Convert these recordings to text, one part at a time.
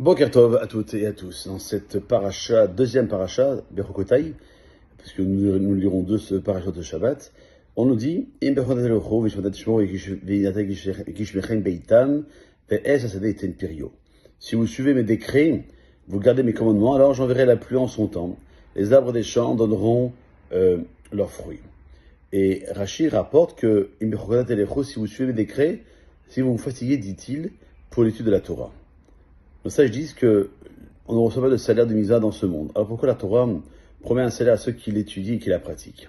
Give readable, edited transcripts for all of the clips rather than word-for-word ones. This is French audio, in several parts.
Boker Tov à toutes et à tous. Dans cette paracha, deuxième paracha, Bechokotai, puisque nous lirons deux parachas de Shabbat, on nous dit si vous suivez mes décrets, vous gardez mes commandements, alors j'enverrai la pluie en son temps. Les arbres des champs donneront leurs fruits. Et Rashi rapporte que si vous suivez mes décrets, si vous vous fatiguez, dit-il, pour l'étude de la Torah. Les sages disent que on ne reçoit pas de salaire de misa dans ce monde. Alors pourquoi la Torah promet un salaire à ceux qui l'étudient et qui la pratiquent?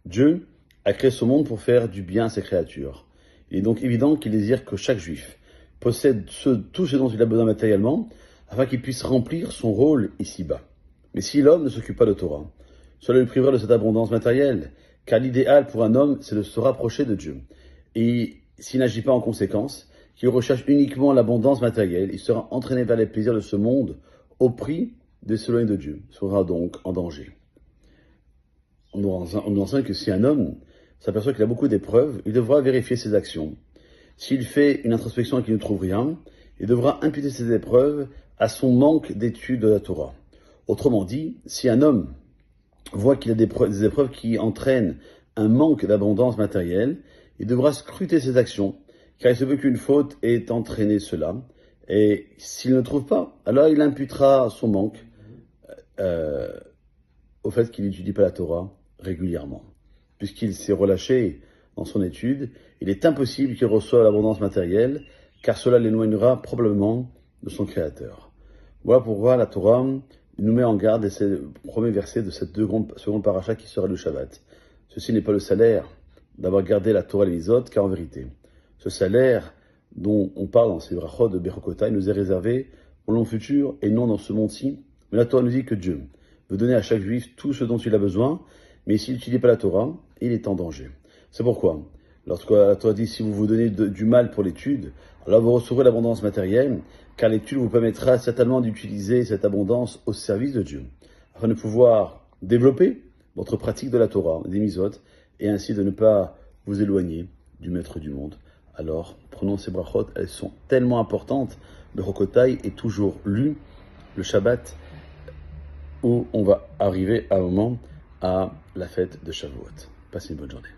Dieu a créé ce monde pour faire du bien à ses créatures. Il est donc évident qu'il désire que chaque juif possède tout ce dont il a besoin matériellement afin qu'il puisse remplir son rôle ici-bas. Mais si l'homme ne s'occupe pas de Torah, cela lui privera de cette abondance matérielle, car l'idéal pour un homme, c'est de se rapprocher de Dieu. Et s'il n'agit pas en conséquence, qu'il recherche uniquement l'abondance matérielle, il sera entraîné vers les plaisirs de ce monde au prix de s'éloigner de Dieu. Il sera donc en danger. On nous enseigne que si un homme s'aperçoit qu'il a beaucoup d'épreuves, il devra vérifier ses actions. S'il fait une introspection et qu'il ne trouve rien, il devra imputer ses épreuves à son manque d'étude de la Torah. Autrement dit, si un homme voit qu'il a des épreuves qui entraînent un manque d'abondance matérielle, il devra scruter ses actions, car il se peut qu'une faute ait entraîné cela. Et s'il ne trouve pas, alors il imputera son manque au fait qu'il n'étudie pas la Torah régulièrement. Puisqu'il s'est relâché dans son étude, il est impossible qu'il reçoive l'abondance matérielle, car cela l'éloignera probablement de son Créateur. Voilà pourquoi la Torah nous met en garde, et c'est le premier verset de cette seconde paracha qui sera le Shabbat. Ceci n'est pas le salaire d'avoir gardé la Torah et les Mitzvot, car en vérité, ce salaire dont on parle dans ces brachot de Bechokotai nous est réservé au long futur et non dans ce monde-ci. Mais la Torah nous dit que Dieu veut donner à chaque juif tout ce dont il a besoin, mais s'il n'utilise pas la Torah, il est en danger. C'est pourquoi, lorsque la Torah dit si vous vous donnez du mal pour l'étude, alors vous recevrez l'abondance matérielle, car l'étude vous permettra certainement d'utiliser cette abondance au service de Dieu, afin de pouvoir développer votre pratique de la Torah, des Mitzvot, et ainsi de ne pas vous éloigner du Maître du monde. Alors, prenons ces brachot, elles sont tellement importantes. Le Bechokotai est toujours lu le Shabbat, où on va arriver à un moment à la fête de Shavuot. Passez une bonne journée.